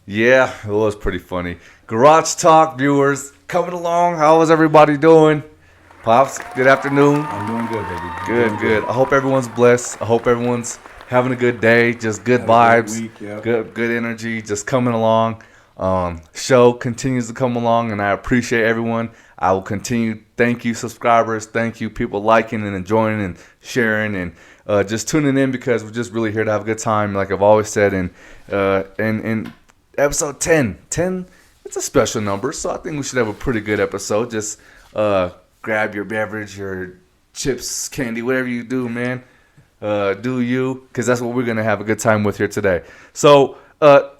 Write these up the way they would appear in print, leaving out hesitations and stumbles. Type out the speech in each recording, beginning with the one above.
Yeah, it was pretty funny. Garage Talk viewers, coming along. How is everybody doing? Pops, good afternoon. I'm doing good, baby. Good. I hope everyone's blessed. I hope everyone's having a good day. Just good Had a vibes, great week, yeah. good energy, just coming along. Show continues to come along, and I appreciate everyone. I will continue. Thank you, subscribers. Thank you, people liking and enjoying and sharing and just tuning in because we're just really here to have a good time, like I've always said. And episode 10, it's a special number, so I think we should have a pretty good episode. Just grab your beverage, your chips, candy, whatever you do, man. Do you, because that's what we're going to have a good time with here today. So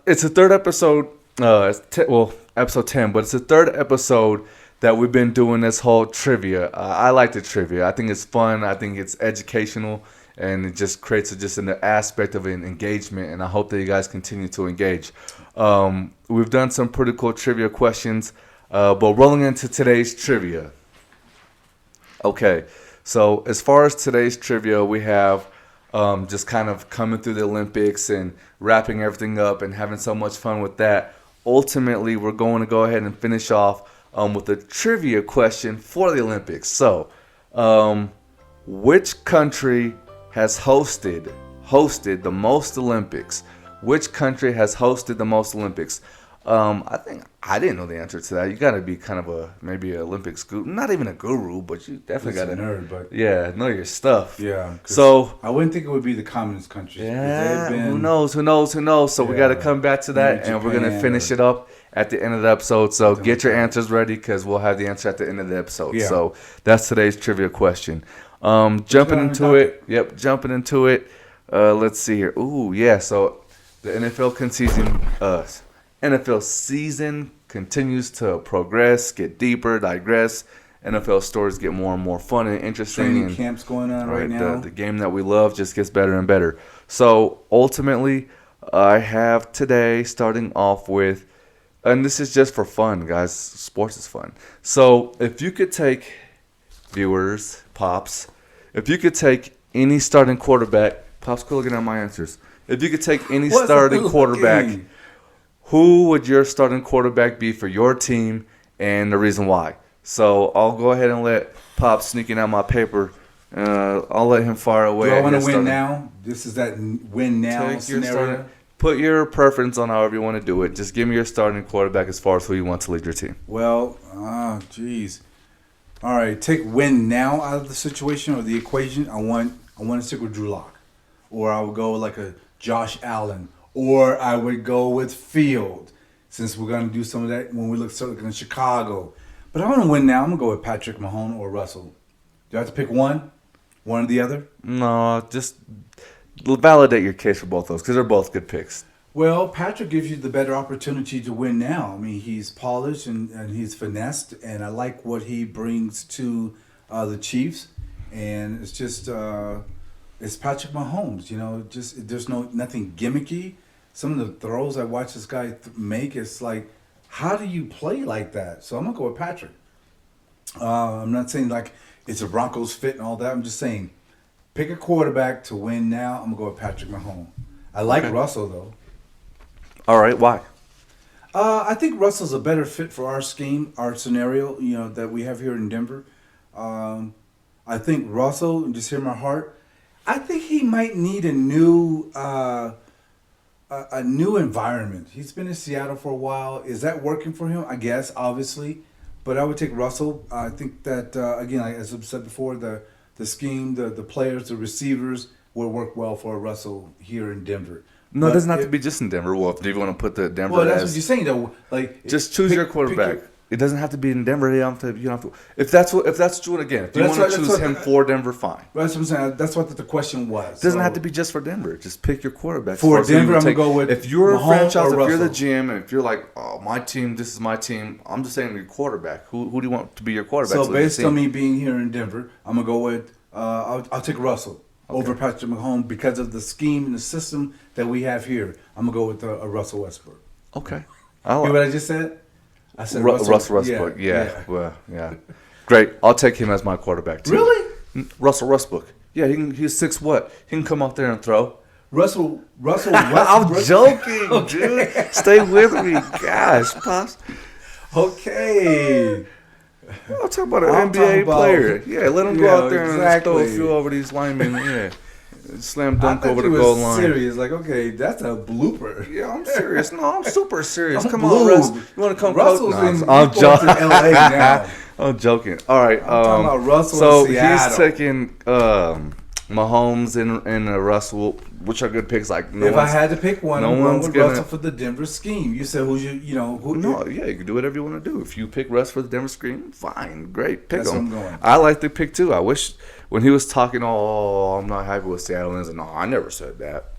it's the third episode, episode 10, but it's the third episode that we've been doing this whole trivia. I like the trivia. I think it's fun. I think it's educational, and it just creates an aspect of an engagement, and I hope that you guys continue to engage. We've done some pretty cool trivia questions, but rolling into today's trivia. Okay, so as far as today's trivia, we have just kind of coming through the Olympics and wrapping everything up and having so much fun with that. Ultimately, we're going to go ahead and finish off with a trivia question for the Olympics. So, which country has hosted the most Olympics? Which country has hosted the most Olympics? I didn't know the answer to that. You got to be kind of maybe an Olympics guru. Not even a guru, but you definitely got to nerd, but know your stuff. Yeah. So I wouldn't think it would be the communist countries. Yeah. Who knows? So we got to come back to that, and we're gonna finish it up at the end of the episode. So get your answers ready because we'll have the answer at the end of the episode. Yeah. So that's today's trivia question. Jumping into it. Yep. Jumping into it. Let's see here. Ooh, yeah. So the NFL season continues to progress, get deeper, digress. NFL stories get more and more fun and interesting. Training camps going on right now. The game that we love just gets better and better. So ultimately, I have today starting off with, and this is just for fun, guys. Sports is fun. So if you could take, viewers, Pops, if you could take any starting quarterback, Pops, quit looking at my answers. If you could take any starting quarterback, who would your starting quarterback be for your team and the reason why? So I'll go ahead and let Pop sneak in out my paper. I'll let him fire away. Do I want to win now? This is that win now scenario? Put your preference on however you want to do it. Just give me your starting quarterback as far as who you want to lead your team. Well, geez. All right, take win now out of the situation or the equation. I want to stick with Drew Lock. Or I would go like a Josh Allen. Or I would go with Field, since we're going to do some of that when we look in Chicago. But I want to win now. I'm going to go with Patrick Mahomes or Russell. Do I have to pick one? One or the other? No, just validate your case for both those because they're both good picks. Well, Patrick gives you the better opportunity to win now. I mean, he's polished and he's finessed, and I like what he brings to the Chiefs. And it's just... it's Patrick Mahomes, there's nothing gimmicky. Some of the throws I watch this guy make, it's like, how do you play like that? So I'm going to go with Patrick. I'm not saying like it's a Broncos fit and all that. I'm just saying pick a quarterback to win now. I'm going to go with Patrick Mahomes. I like Russell, though. All right, why? I think Russell's a better fit for our scheme, our scenario, that we have here in Denver. I think Russell, and just hear my heart, I think he might need a new environment. He's been in Seattle for a while. Is that working for him? I guess, obviously. But I would take Russell. I think that, again, as I've said before, the scheme, the players, the receivers will work well for Russell here in Denver. No, it doesn't have to be just in Denver. Well, do you want to put the Denver that's what you're saying, though. Like, just choose your quarterback. It doesn't have to be in Denver. You don't have to. If that's what again, if you want to choose him for Denver, fine. That's what I'm saying. That's what the question was. It doesn't have to be just for Denver. Just pick your quarterback. For Denver, I'm gonna go with. If you're Mahomes a franchise, if Russell. you're the GM, and if you're like, oh, my team, this is my team. I'm just saying your quarterback. Who do you want to be your quarterback? So based on me being here in Denver, I'm gonna go with. I'll take Russell over Patrick Mahomes because of the scheme and the system that we have here. I'm gonna go with Russell Westbrook. Okay. Hear what I just said? I said Russell Westbrook. Yeah. Well, yeah. Great. I'll take him as my quarterback too. Really? Russell Westbrook. Yeah, he's 6'. He can come out there and throw. Russell I'm Westbrook. joking, dude. Stay with me. Gosh, Pops. Okay. I'm talking about an I'm NBA talking about- player. Yeah, let him go Yeah, out there and throw a exactly. few over these linemen. Yeah. Slam I dunk thought over you the was goal line. serious. Like, okay, that's a blooper. Yeah, I'm serious. No, I'm super serious. I'm Come blue. on, Russ. You want to come Russell's coach? in- I'm he's going to joking. LA now. I'm joking. All right. I'm talking about Russell so in Seattle. he's taking Mahomes and Russell, which are good picks. Like If I had to pick one, no I'm going one's with gonna- Russell for the Denver scheme. You said who's who? No, yeah, you can do whatever you want to do. If you pick Russ for the Denver Scream, fine, great, pick That's him. where I'm going. I like the pick too. I wish when he was talking, I'm not happy with Seattle. And I said, no, I never said that.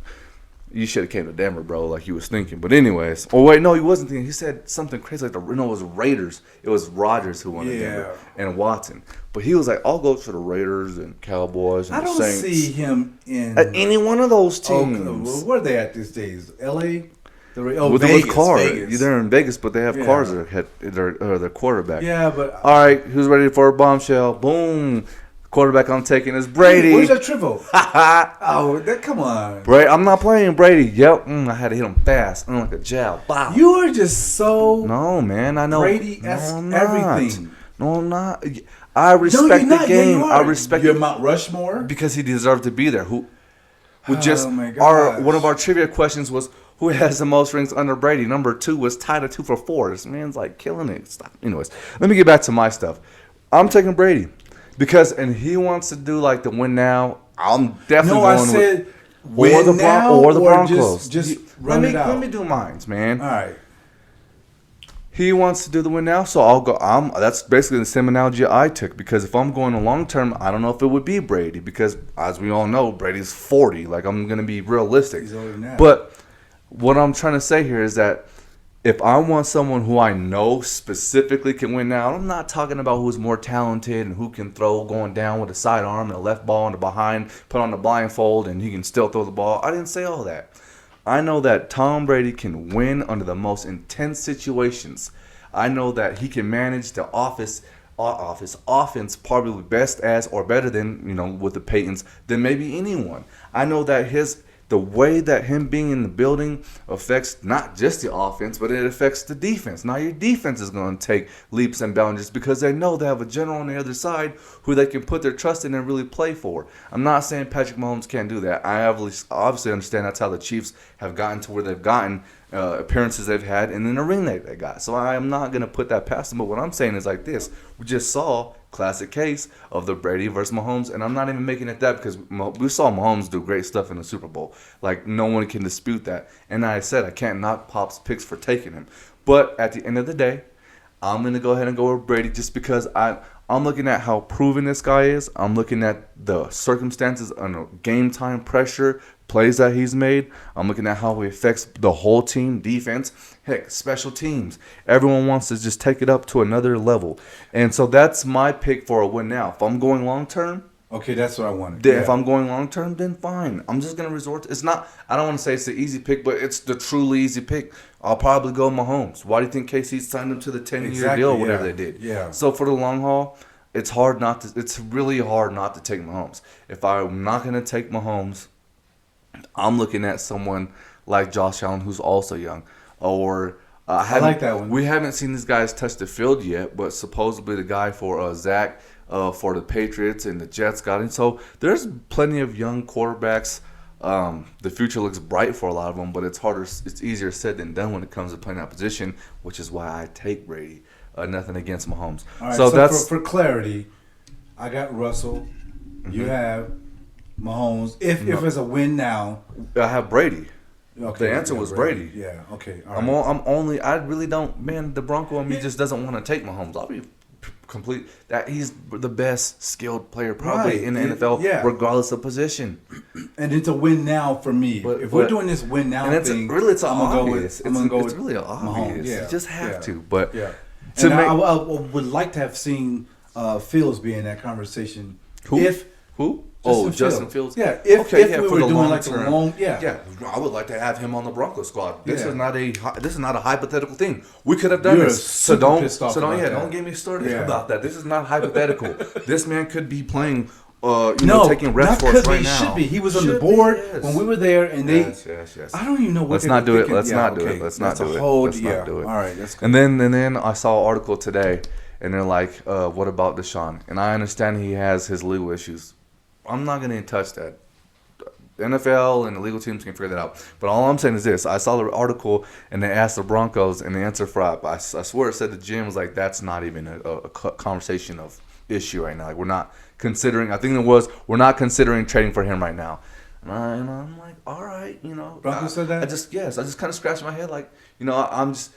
You should have came to Denver, bro, like he was thinking. But anyways, oh wait, no, he wasn't thinking. He said something crazy like it was Raiders. It was Rodgers who wanted Denver and Watson. But he was like, I'll go to the Raiders and Cowboys and I the don't Saints. see him in Any one of those Oakland. teams. Well, where are they at these days? L.A. With Vegas. cars. Vegas. They're in Vegas, but they have Yeah. cars that had their quarterback. Yeah, but All right, who's ready for a bombshell? Boom. Quarterback I'm taking is Brady. Where's that triple? Come on. Brady, I'm not playing Brady. Yep. I had to hit him fast. Like a jab. Bow. You are just so No, man. I know. Brady-esque I'm not. everything. No, I'm not. I respect you're the not. Yeah, game. you I are. respect You're it Mount Rushmore. because he deserved to be there. Who Oh, just my gosh. one of our trivia questions was who has the most rings under Brady? Number 2 was tied at 2 for 4. This man's like killing it. Stop. Anyways, let me get back to my stuff. I'm taking Brady because he wants to do like the win now. I'm definitely No, I going said with win now or the or Broncos. just run it out. Let me do mines, man. All right. He wants to do the win now, so I'll go. That's basically the same analogy I took because if I'm going a long term, I don't know if it would be Brady because, as we all know, Brady's 40. Like I'm gonna be realistic. He's older than that. But what I'm trying to say here is that if I want someone who I know specifically can win now, I'm not talking about who's more talented and who can throw going down with a sidearm and a left ball in the behind, put on the blindfold, and he can still throw the ball. I didn't say all that. I know that Tom Brady can win under the most intense situations. I know that he can manage the offense probably best as or better than, with the Paytons, than maybe anyone. I know that the way that him being in the building affects not just the offense, but it affects the defense. Now your defense is going to take leaps and bounds because they know they have a general on the other side who they can put their trust in and really play for. I'm not saying Patrick Mahomes can't do that. I obviously understand that's how the Chiefs have gotten to where they've gotten, appearances they've had, and then the ring they got. So I am not going to put that past them. But what I'm saying is like this. We just saw classic case of the Brady versus Mahomes, and I'm not even making it that because we saw Mahomes do great stuff in the Super Bowl. Like, no one can dispute that. And I said I can't knock Pop's picks for taking him. But at the end of the day, I'm going to go ahead and go with Brady just because I'm looking at how proven this guy is. I'm looking at the circumstances and game time pressure, plays that he's made. I'm looking at how he affects the whole team, defense, heck, special teams. Everyone wants to just take it up to another level. And so that's my pick for a win now. If I'm going long term, Okay, that's what I wanted. then if I'm going long term, then fine. I'm just gonna resort to, it's not, I don't want to say it's the easy pick, but it's the truly easy pick. I'll probably go Mahomes. Why do you think KC signed him to the 10-year deal, whatever they did? Yeah. So for the long haul, it's really hard not to take Mahomes. If I'm not gonna take Mahomes, I'm looking at someone like Josh Allen, who's also young, or I like that one. We haven't seen these guys touch the field yet, but supposedly the guy for Zach for the Patriots and the Jets got him. So there's plenty of young quarterbacks. The future looks bright for a lot of them, but it's easier said than done when it comes to playing that position, which is why I take Brady. Nothing against Mahomes. All right, so that's for clarity, I got Russell. You have Mahomes. If it's a win now, I have Brady. okay, The answer was Brady. Yeah. Okay. All right. I really don't, man, the Bronco in me just doesn't want to take Mahomes. I'll be complete that he's the best skilled player probably Right. in the NFL, Yeah. regardless of position. And it's a win now for me. But- if we're but- doing this win now And it's thing, obvious. I'm gonna go with. It's really Mahomes. obvious. Yeah. You just have Yeah. to. But Yeah. to And make I would like to have seen Fields be in that conversation. who? If Who? Justin Justin Fields. Fields. Yeah, if we for were the doing long like term. a long, Yeah, I would like to have him on the Broncos squad. This Yeah. is not a hypothetical thing. We could have done You're this. So super don't pissed off so don't about that. don't get me started Yeah. about that. This is not hypothetical. This man could be playing taking reps not for us because right he now. should be. He was on Should the board be, yes. when we were there, and Yes. I don't even know what Let's they not were do it. thinking. Let's Yeah, not do okay. it. Let's That's not do a it. whole, Let's yeah. not do it. All right, that's good. And then I saw an article today, and they're like, "What about Deshaun?" And I understand he has his legal issues. I'm not going to touch that. The NFL and the legal teams can figure that out. But all I'm saying is this: I saw the article, and they asked the Broncos, and the answer for I swear it said the GM was like, "That's not even a conversation of issue right now. Like, we're not considering." I think it was, "We're not considering trading for him right now." And I'm like, all right, Broncos said that? I just kind of scratched my head, like, I'm just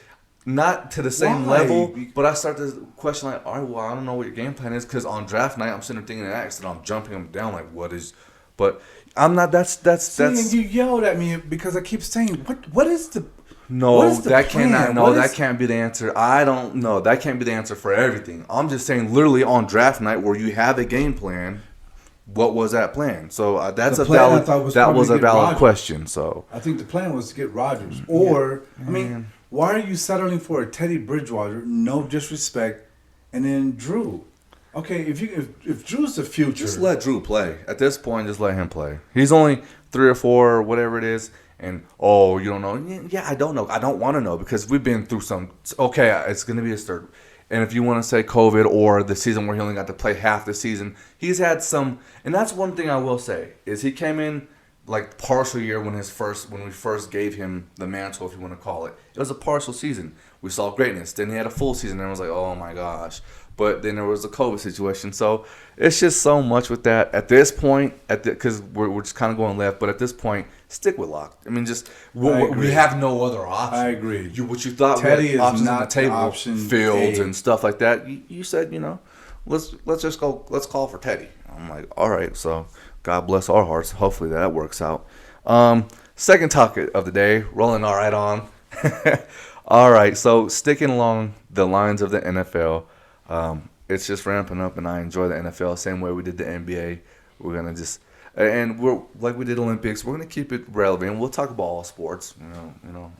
not to the same Why? level, but I start to question, like, all right, well, I don't know what your game plan is, because on draft night, I'm sitting there thinking X, and I'm jumping him down, like, what is, but I'm not, that's. See, and you yelled at me because I keep saying, what is the No, what is the that plan? cannot. No, What that is- can't be the answer. I don't know. That can't be the answer for everything. I'm just saying, literally on draft night, where you have a game plan, what was that plan? So that's The a plan, I valid. thought, was That probably was to a get valid Rodgers. question. So I think the plan was to get Rodgers. Or, I mean, why are you settling for a Teddy Bridgewater? No disrespect. And then Drew. Okay, if Drew's the future. just let Drew play. At this point, just let him play. He's only 3 or 4 or whatever it is. And, you don't know. Yeah, I don't know. I don't want to know because we've been through some. Okay, it's going to be his third. And if you want to say COVID or the season where he only got to play half the season, he's had some. And that's one thing I will say is he came in like partial year when we first gave him the mantle, if you want to call it. It was a partial season. We saw greatness. Then he had a full season, and I was like, oh my gosh. But then there was a COVID situation. So it's just so much with that. At this point, because we're just kind of going left, but at this point, stick with Locke. I mean, just we agree. have no other option. I agree. What you thought Teddy we had is options not on the table, option fields A. and stuff like that. You said, let's just go. Let's call for Teddy. I'm like, all right. So God bless our hearts. Hopefully that works out. Second topic of the day, rolling all right on. All right. So sticking along the lines of the NFL. It's just ramping up, and I enjoy the NFL same way we did the NBA. We're gonna just, and we're like we did Olympics. We're gonna keep it relevant. We'll talk about all sports.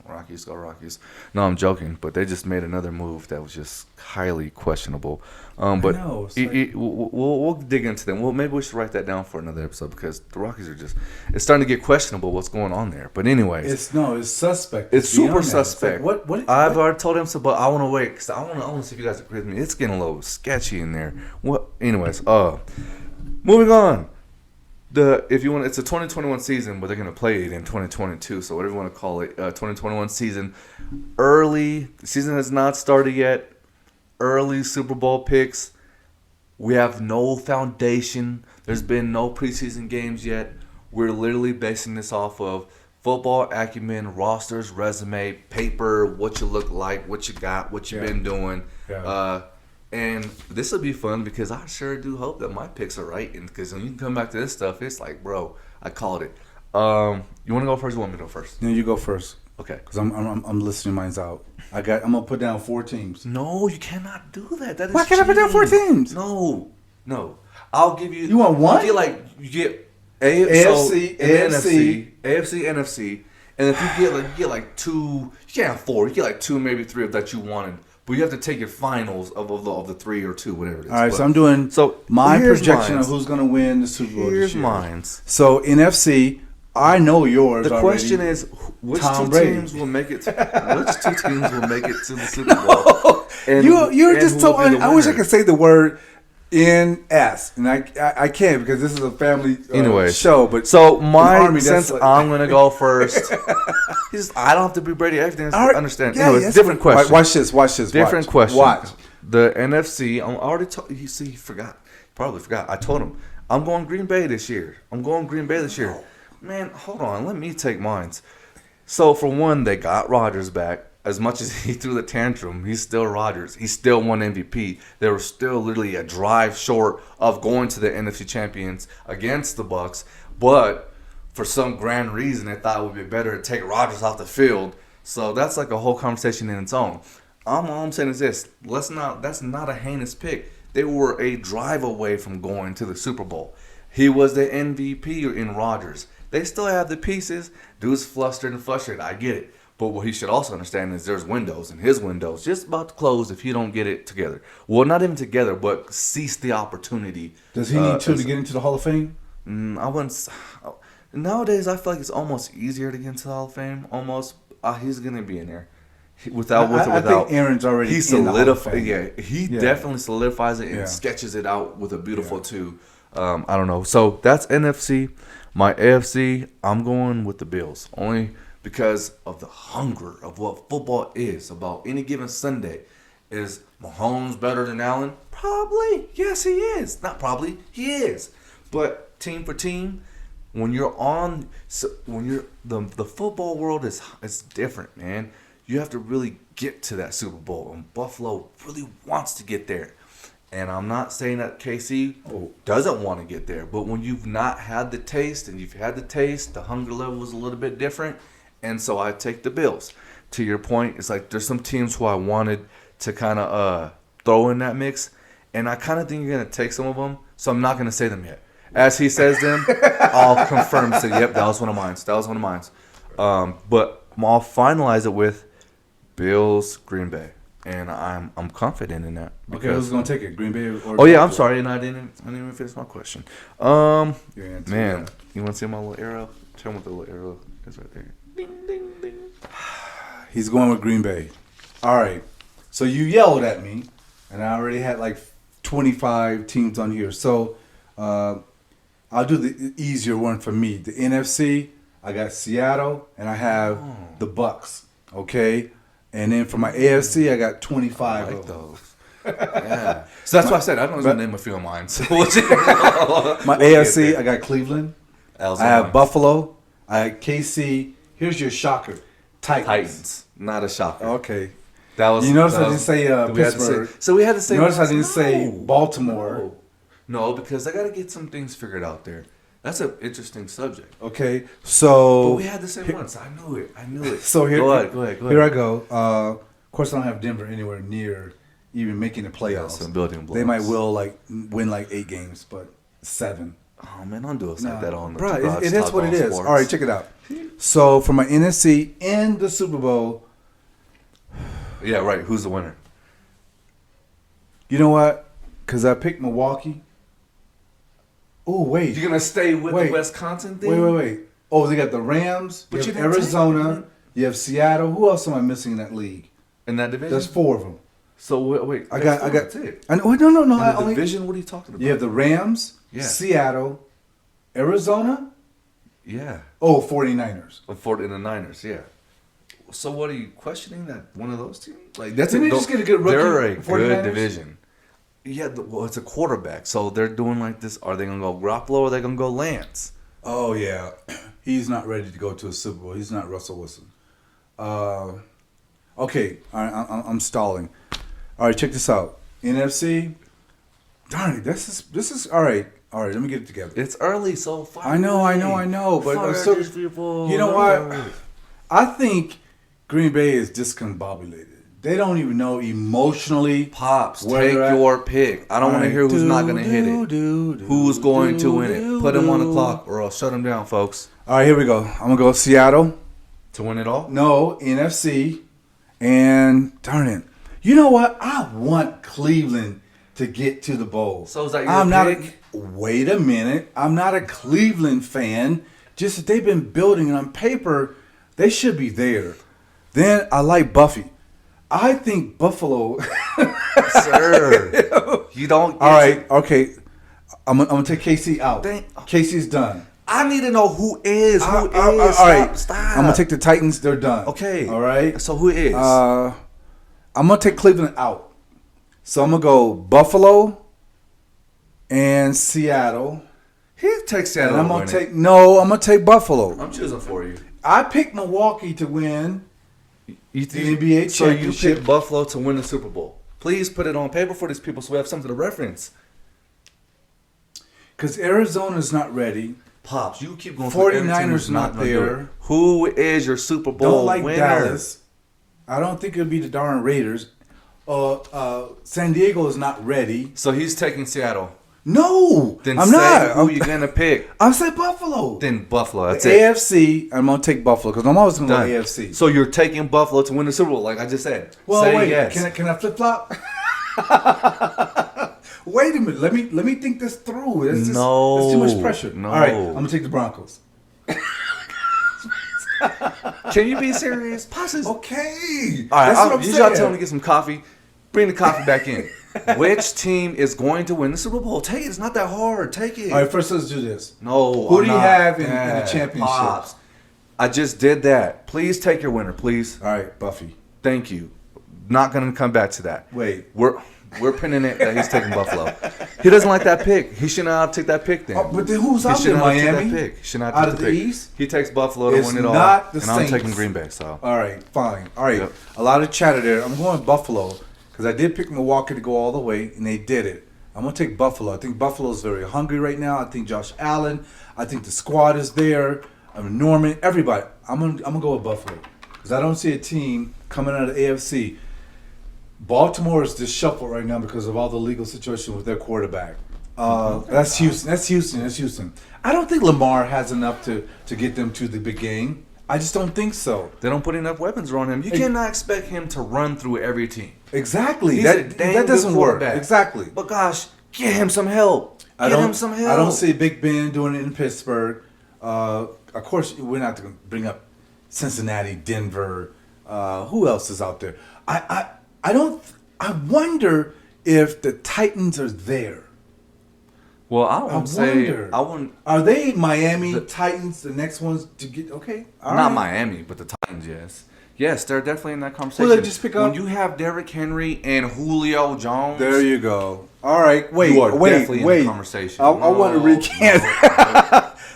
Rockies go Rockies. No, I'm joking, but they just made another move that was just highly questionable. But know, it's we'll dig into them. Maybe we should write that down for another episode because the Rockies are it's starting to get questionable what's going on there. But anyways, it's suspect. it's to be super honest. It's suspect. like, what? I've already told him so, but I want to wait because I want to see if you guys agree with me. It's getting a little sketchy in there. What? Anyways, moving on. It's a 2021 season, but they're gonna play it in 2022. So whatever you want to call it, 2021 season. The season has not started yet. Early Super Bowl picks. We have no foundation. There's been no preseason games yet. We're literally basing this off of football acumen, rosters, resume, paper, what you look like, what you got, what you've been doing. Yeah. And this will be fun because I sure do hope that my picks are right. And because when you can come back to this stuff, it's like, bro, I called it. You want to go first? Or you want me to go first? No, you go first. Okay. Because I'm listening. Mine's out. I'm gonna put down 4 teams. No, you cannot do that. That is Why can't I put down 4 cheating. teams? No. You give you. You want one? You get AFC, AFC, NFC, and if you get like 2, you can't have 4. You get like 2, maybe 3 of that you wanted. But you have to take your finals of the 3 or 2, whatever it is. All right, but, so I'm doing my here's projection mines. of who's going to win the Super Bowl Here's this year. mines. So NFC, I know yours. The already. question is, which Tom 2 Brady. teams will make it? Which 2 teams will make it to the Super Bowl? And, You're and just who so. will be the I wish I winner? could say the word NS, and I can't because this is a family show. But so in the Army, since that's like- I'm gonna go first, I don't have to be Brady. Everything All right. understand. Yeah, Anyways, yes. different question. Watch this. Different question. Watch. The NFC. I already told you. See, he forgot. Probably forgot. I told him I'm going Green Bay this year. Man, hold on. Let me take mines. So for one, they got Rodgers back. As much as he threw the tantrum, he's still Rodgers. He still won MVP. They were still literally a drive short of going to the NFC Champions against the Bucs. But for some grand reason, they thought it would be better to take Rodgers off the field. So that's like a whole conversation in its own. All I'm saying is this: that's not a heinous pick. They were a drive away from going to the Super Bowl. He was the MVP in Rodgers. They still have the pieces. Dude's flustered and frustrated. I get it. But what he should also understand is there's windows, and his window's just about to close if he don't get it together. Well, not even together, but cease the opportunity. Does he need to get into the Hall of Fame? I wouldn't. Nowadays, I feel like it's almost easier to get into the Hall of Fame. Almost, he's gonna be in there. Without. I think Aaron's already he in the Hall of Fame. He definitely solidifies it and Yeah. sketches it out with a beautiful two. I don't know. So that's NFC. My AFC, I'm going with the Bills only because of the hunger of what football is about any given Sunday. Is Mahomes better than Allen? Probably. Yes, he is. Not probably. He is. But team for team, when you're the football world is different, man. You have to really get to that Super Bowl, and Buffalo really wants to get there. And I'm not saying that KC doesn't want to get there, but when you've not had the taste, and you've had the taste, the hunger level is a little bit different, and so I take the Bills. To your point, it's like there's some teams who I wanted to kind of throw in that mix, and I kind of think you're going to take some of them, so I'm not going to say them yet. As he says them, I'll confirm. Say, yep, that was one of mine. But I'll finalize it with Bills, Green Bay, and I'm confident in that. Okay, who's going to take it? Green Bay or? Oh yeah, I'm sorry, and I didn't even finish my question. Your answer, Man, you want to see my little arrow? Tell me what the little arrow is right there. Ding ding ding. He's going with Green Bay. All right. So you yelled at me, and I already had like 25 teams on here. So I'll do the easier one for me. The NFC, I got Seattle, and I have the Bucks. Okay. And then for my AFC, I got 25 I like of them. those. Yeah. So that's why I said I don't even name a few of mine. So My AFC, I got Cleveland. I have Buffalo. I have KC. Here's your shocker. Titans. Not a shocker. Okay. That was. You notice that I didn't say Pittsburgh. So we had to say. Notice I didn't say Baltimore. No, because I got to get some things figured out there. That's an interesting subject. Okay, so But we had the same once. I knew it. So here, Go ahead. Here I go. Of course, I don't have Denver anywhere near even making the playoffs. Some building blocks. They might win like 8 games, but 7. Oh man, don't do us like that on the Bro, Garage it is Talk what on it is. Sports. All right, check it out. So for my NFC in the Super Bowl, Yeah, right. Who's the winner? you know what? Because I picked Milwaukee. Oh wait, You're gonna stay with the Wisconsin thing? wait. Oh, they got the Rams. But you you have didn't Arizona. take- You have Seattle. Who else am I missing in that league? In that division? There's 4 of them. So wait. I got. That's it. I know. No. In I the only. division? What are you talking about? You have the Rams, Yeah. Seattle, Arizona. Yeah. 49ers. In the Niners, yeah. So what are you questioning that one of those teams? Like that's Didn't they just get a good rookie, They're a 49ers? good division. Yeah, well, it's a quarterback, so they're doing like this. Are they gonna go Garoppolo or are they gonna go Lance? Oh yeah, he's not ready to go to a Super Bowl. He's not Russell Wilson. Okay, I'm stalling. All right, check this out. NFC. Darn it, this is all right. All right, let me get it together. It's early, so fire I know, but I'm still, these people. you know what? I think Green Bay is discombobulated. They don't even know emotionally. Pops, where take they're at. your pick. I don't want to hear who's not going to hit it. Who's going to win it? Put him on the clock, or I'll shut him down, folks. All right, here we go. I'm gonna go Seattle. To win it all? No, NFC. And darn it. You know what? I want Cleveland to get to the bowl. So is that your I'm pick? Wait a minute. I'm not a Cleveland fan. Just that they've been building it on paper, they should be there. Then I like Buffy. I think Buffalo. Sir. You don't. All right. Okay. I'm gonna take KC out. KC's done. I need to know who is. All right. Stop. I'm gonna take the Titans. They're done. Okay. All right. So who is? I'm gonna take Cleveland out. So I'm gonna go Buffalo and Seattle. He takes Seattle. And I'm gonna take Buffalo. I'm choosing for you. I picked Milwaukee to win You the NBA So you championship. picked Buffalo to win the Super Bowl. Please put it on paper for these people so we have something to reference. Because Arizona's not ready. Pops, you keep going. 49ers not there. Who is your Super Bowl Don't like winner? Dallas. I don't think it'll be the darn Raiders. San Diego is not ready. So he's taking Seattle. No, Then I'm say not. who you gonna pick. I said Buffalo. Then Buffalo. That's the it. AFC, I'm going to take Buffalo because I'm always going to go Done. AFC. So you're taking Buffalo to win the Super Bowl, like I just said. Well, say wait. yes. Can I flip flop? Wait a minute. Let me think this through. That's too much pressure. No. All right, I'm gonna take the Broncos. Can you be serious? Pauses. Okay. All right, That's what I'm you saying. y'all tell me to get some coffee. Bring the coffee back in. Which team is going to win the Super Bowl? Take it. It's not that hard. Take it. All right, first let's do this. No. Who I'm do you not. have in the Yeah, championships? Pops. I just did that. Please take your winner, please. All right, Buffy. Thank you. Not gonna come back to that. Wait. We're pinning it that he's taking Buffalo. He doesn't like that pick. He should not have took that pick then. Oh, but then who's out He there? should not have took Miami? that pick. He should not Out have of took the pick. East? He takes Buffalo to It's win it all. not the and I'm taking Saints. Green Bay. So All right, fine. All right, Yep. a lot of chatter there. I'm going Buffalo because I did pick Milwaukee to go all the way, and they did it. I'm going to take Buffalo. I think Buffalo's very hungry right now. I think Josh Allen. I think the squad is there. Norman, everybody. I'm gonna go with Buffalo because I don't see a team coming out of the AFC. Baltimore is disheveled right now because of all the legal situation with their quarterback. That's Houston. That's Houston. I don't think Lamar has enough to get them to the big game. I just don't think so. they don't put enough weapons around him. You cannot expect him to run through every team. Exactly. He's a That dang doesn't good work. quarterback. Exactly. But gosh, get him some help. I Get him some help. don't see Big Ben doing it in Pittsburgh. Of course, we're not going to bring up Cincinnati, Denver. Who else is out there? I don't. I wonder if the Titans are there. Well, I won't say. wonder. I wouldn't. Are they Miami Titans? The next ones to get okay. All Not right. Miami, but the Titans. Yes, they're definitely in that conversation. Who they just pick up? When you have Derrick Henry and Julio Jones. There you go. All right. Wait. You are definitely in the Wait. conversation. I want to recant.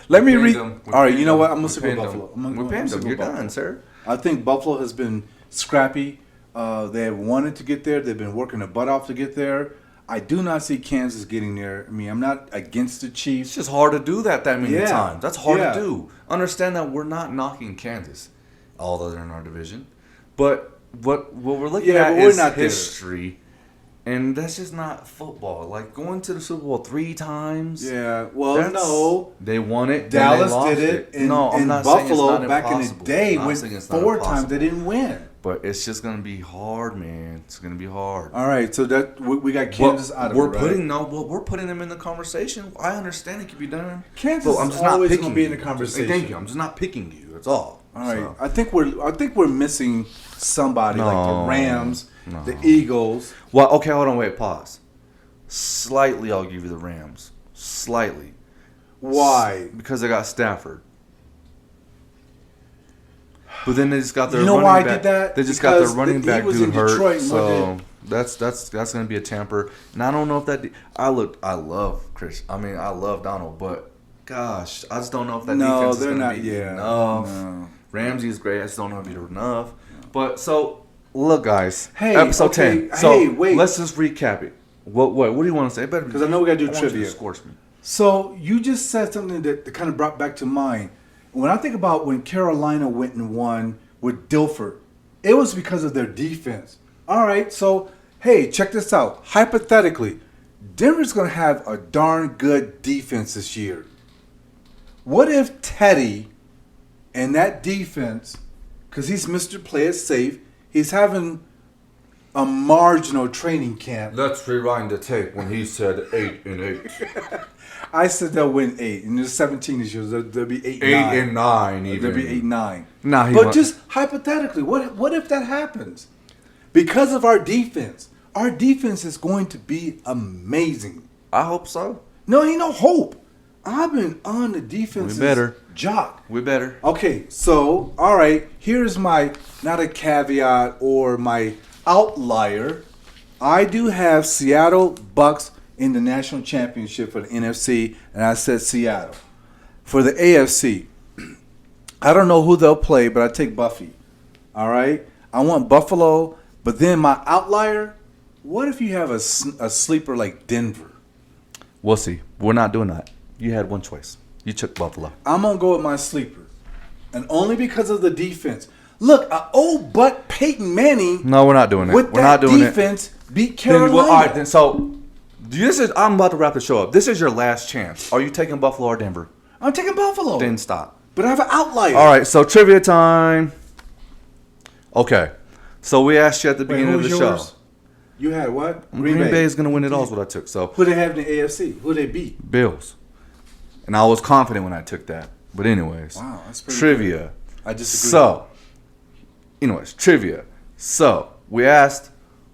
Let me read. All right. You know what? I'm gonna stick with Buffalo. We pinned them. You're done, sir. I think Buffalo has been scrappy. They have wanted to get there. They've been working their butt off to get there. I do not see Kansas getting there. I mean, I'm not against the It's Chiefs. just hard to do that many Yeah. times. That's hard Yeah. to do. Understand that we're not knocking Kansas, although they're in our division. But what we're looking Yeah, at but we're is not there. history, and that's just not football. Like going to the Super Bowl 3 times. Yeah. Well, that's- no. They won it. then Dallas they lost did it, and, no, I'm and not saying it's Buffalo not back in the impossible. day I'm not went saying it's not 4 times. impossible. They didn't win. But it's just gonna be hard, man. It's gonna be hard. All right. So that we got Kansas out of we're it. Right? putting we're putting them in the conversation. I understand it can be done. Kansas But I'm is just not always picking gonna be in you. the conversation. Thank you. I'm just not picking you. That's all. All right. So. I think we're missing somebody like No. the Rams, No. the Eagles. Well, okay, hold on, wait, pause. Slightly, I'll give you the Rams. Slightly. Why? Because they got Stafford. But then they just got their You know running why I back. did that? They just got their Because running he back was dude in hurt. Detroit So more that's going to be a tamper. And I don't know if that. I love Chris. I mean, I love Donald, but gosh, I just don't know if that No, defense is they're going not. to be Yeah. enough. No. Ramsey is great. I just don't know if he's enough. But so look, guys. Hey, episode okay, 10. So hey, wait. let's just recap it. What do you want to say? Because I know we got to do I want you to trivia. scorch me. So you just said something that kind of brought back to mind. When I think about when Carolina went and won with Dilfer, it was because of their defense. All right, so hey, check this out. Hypothetically, Denver's going to have a darn good defense this year. What if Teddy and that defense, because he's Mr. Play It Safe, he's having a marginal training camp. Let's rewind the tape when he said 8-8. I said they'll win 8, and there's 17 this year. There'll be 8, 8-9 even. There'll be 8-9. Nah, he but won't. just hypothetically, what if that happens? Because of our defense is going to be amazing. I hope so. No, ain't no hope. I've been on the defense. We better. Jock. We better. Okay, so all right. Here's my not a caveat or my outlier. I do have Seattle Bucks in the national championship for the NFC, and I said Seattle. For the AFC, I don't know who they'll play, but I take Buffy. All right? I want Buffalo, but then my outlier, what if you have a sleeper like Denver? We'll see. We're not doing that. You had one choice. You took Buffalo. I'm going to go with my sleeper, and only because of the defense. Look, an old butt Peyton Manning No, we're not doing it. with We're that not doing defense beat Then, Carolina. well, all right, then, so I'm about to wrap the show up. This is your last chance. Are you taking Buffalo or Denver? I'm taking Buffalo. Then stop. But I have an outlier. All right, so trivia time. Okay, so we asked you at the beginning of the show. You had what? Green Bay is going to win it all is what I took. So who they have in the AFC? Who they beat? Bills. And I was confident when I took that. But anyways. Wow, that's pretty trivia. Good. I disagree. So, anyways, trivia. So, we asked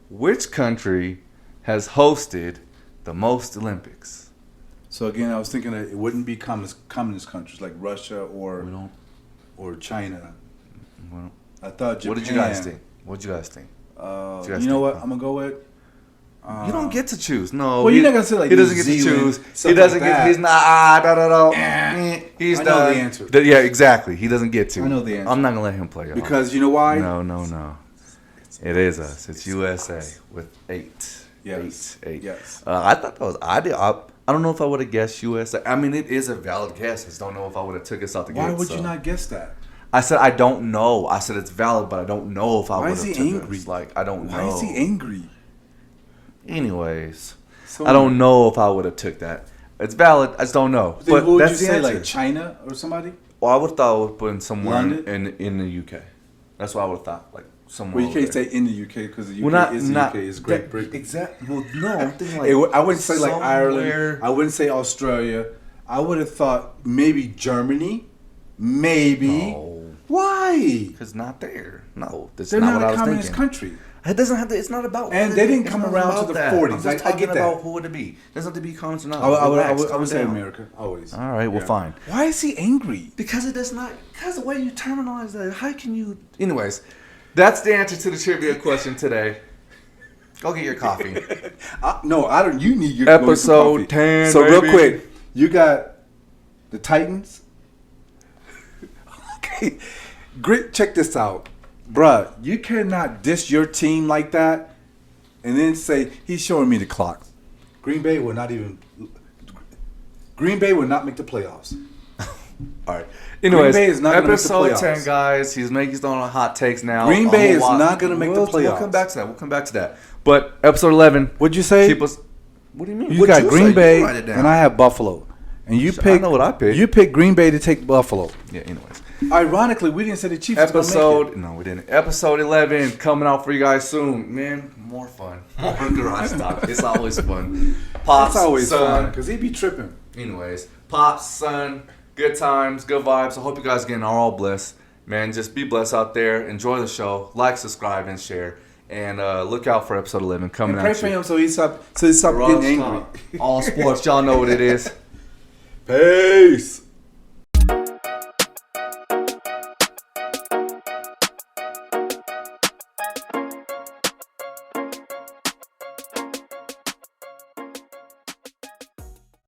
which country has hosted the most Olympics? So again, I was thinking that it wouldn't be communist countries like Russia or China. Well, I thought Japan. What did you guys think? What did you guys think? You know what? I'm gonna go with. You don't get to choose. No. Well, you're not gonna say like he doesn't New get to Zealand, choose. He doesn't like get. that. He's not. No. He's I done. know the answer. Yeah, exactly. He doesn't get to. I know the answer. I'm not gonna let him play. Y'all. Because you know why? No. It is us. It's USA with 8. Yes. 8. Yes. I thought that was. I don't know if I would have guessed USA. I mean, it is a valid guess. I just don't know if I would have took us out the gate. Why would you not guess that? I said I don't know. I said it's valid, but I don't know if I would have. Why is he angry? I don't know. Why is he angry? Anyways, So I don't know if I would have took that. It's valid. I just don't know. Then But who would that's you the say, answer. like China or somebody? Well, I would have thought I would have put in somewhere London? in the UK. That's what I would have thought, like somewhere. Well, you can't over there. say in the UK because the UK Well, is the UK. It's Great Britain. Exactly. Well, no, I'm thinking like I wouldn't say like somewhere- Ireland. I wouldn't say Australia. I would have thought maybe Germany. Maybe. No. Why? Because not there. No, that's They're not not what I a was communist thinking. country. It doesn't have to. It's not about. And they didn't it's come not around about to the that. 40s. I'm just I talking get that. about who would it be. It doesn't have to be communist or not. I Relax, would calm say down. America always. All right. Well, fine. Why is he angry? Because it does not. Because the way you terminalize that. How can you? Anyways, that's the answer to the trivia question today. Go get your coffee. No, I don't. You need your Episode 10. So real baby. quick, you got the Titans. Okay, Grit. Check this out, bruh. You cannot diss your team like that, and then say he's showing me the clock. Green Bay will not make the playoffs. All right. Anyways, Bay is not gonna make the episode playoffs. 10, guys. He's making throwing hot takes now. Green Bay is lot. not gonna make the We'll playoffs. come back to that. But episode 11. What'd you say? Keep us. What do you mean? You What'd got Green say? Bay, You write it down. and I have Buffalo. And you I pick. know what I picked. You picked Green Bay to take Buffalo. Yeah. Anyways. Ironically, we didn't say the Chiefs was gonna make it. Episode. No, we didn't. Episode 11 coming out for you guys soon. Man, more fun. More garage talk. It's always fun. Pops, That's always son. fun because he be tripping. Anyways, Pops, son, good times, good vibes. I hope you guys getting all blessed. Man, just be blessed out there. Enjoy the show. Like, subscribe, and share. And look out for episode 11 coming And pray out. for him so he stop getting angry. All sports, y'all know what it is. Peace.